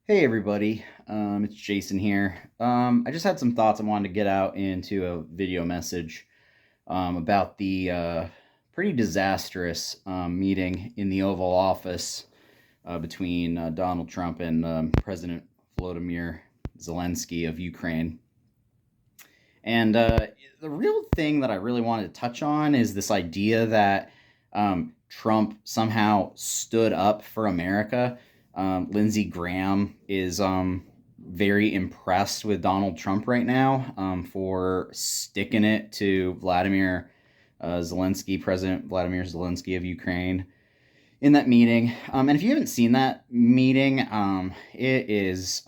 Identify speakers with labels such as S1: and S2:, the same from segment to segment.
S1: Hey everybody, it's Jason here. I just had some thoughts I wanted to get out into a video message about the pretty disastrous meeting in the Oval Office between Donald Trump and President Volodymyr Zelensky of Ukraine. And the real thing that I really wanted to touch on is this idea that Trump somehow stood up for America. Lindsey Graham is very impressed with Donald Trump right now for sticking it to Vladimir Zelensky, President Vladimir Zelensky of Ukraine in that meeting. And if you haven't seen that meeting, it is,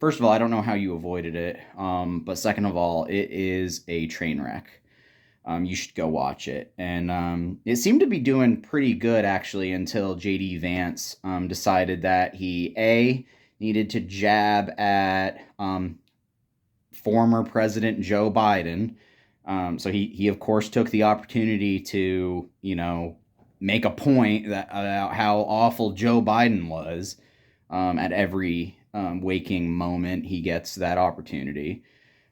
S1: first of all, I don't know how you avoided it. But second of all, it is a train wreck. You should go watch it. And it seemed to be doing pretty good, actually, until JD Vance decided that he, A, needed to jab at former President Joe Biden. So he, of course, took the opportunity to, make a point that about how awful Joe Biden was at every waking moment he gets that opportunity.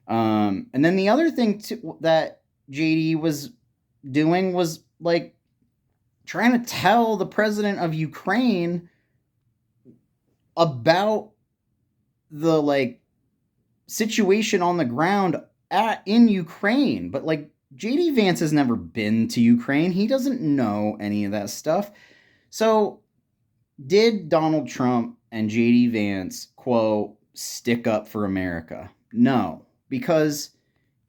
S1: And then the other thing that JD was doing was like trying to tell the president of Ukraine about the situation on the ground in Ukraine. But JD Vance has never been to Ukraine. He doesn't know any of that stuff. So did Donald Trump and JD Vance, quote, stick up for America? No, because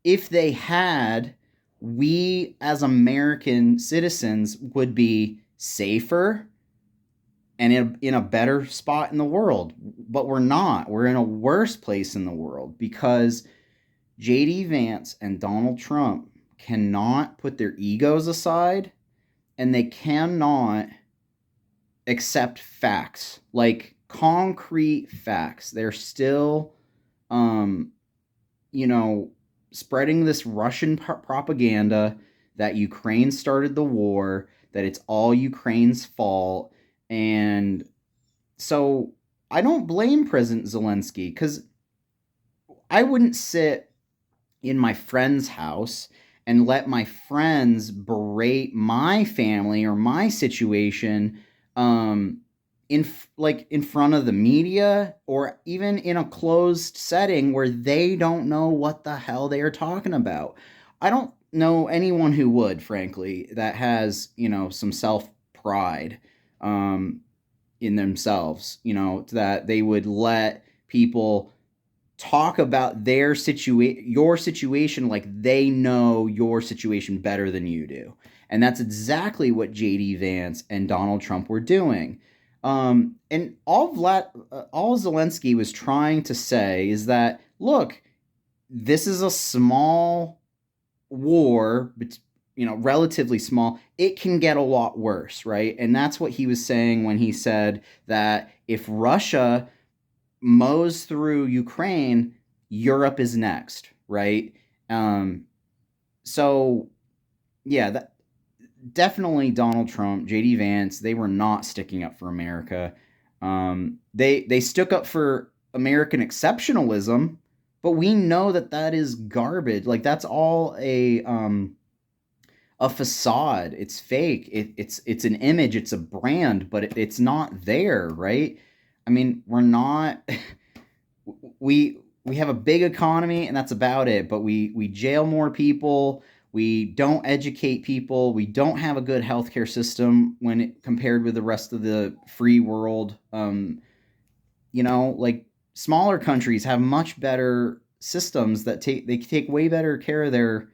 S1: if they had, we as American citizens would be safer and in a better spot in the world. But we're not. We're in a worse place in the world because JD Vance and Donald Trump cannot put their egos aside and they cannot accept facts, like concrete facts. They're still, um, you know, spreading this Russian propaganda that Ukraine started the war, that it's all Ukraine's fault. And so I don't blame President Zelensky because I wouldn't sit in my friend's house and let my friends berate my family or my situation um in front of the media or even in a closed setting where they don't know what the hell they are talking about. I don't know anyone who would, frankly, that has, some self pride um in themselves, that they would let people talk about your situation like they know your situation better than you do. And that's exactly what JD Vance and Donald Trump were doing. And all Zelensky was trying to say is that, look, this is a small war, but relatively small. It can get a lot worse, right? And that's what he was saying when he said that if Russia mows through Ukraine, Europe is next, right? Um, so yeah, that definitely Donald Trump, JD Vance, they were not sticking up for America. They stuck up for American exceptionalism, but we know that that is garbage. Like that's all a facade. It's fake. It's an image. It's a brand, but it's not there, right? I mean, we're not. We have a big economy, and that's about it. But we jail more people. We don't educate people. We don't have a good healthcare system compared with the rest of the free world. Like smaller countries have much better systems that take way better care of their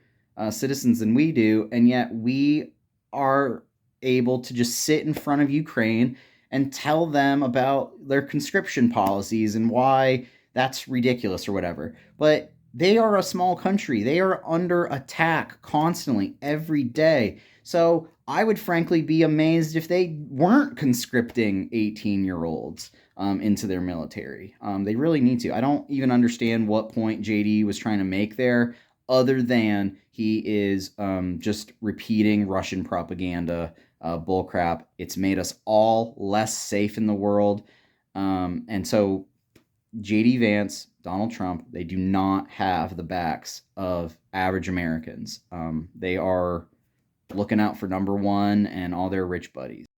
S1: citizens than we do, and yet we are able to just sit in front of Ukraine and tell them about their conscription policies and why that's ridiculous or whatever. But they are a small country. They are under attack constantly every day. So I would frankly be amazed if they weren't conscripting 18-year-olds into their military. They really need to. I don't even understand what point JD was trying to make there, other than he is just repeating Russian propaganda bullcrap. It's made us all less safe in the world. And so JD Vance, Donald Trump, they do not have the backs of average Americans. They are looking out for number one and all their rich buddies.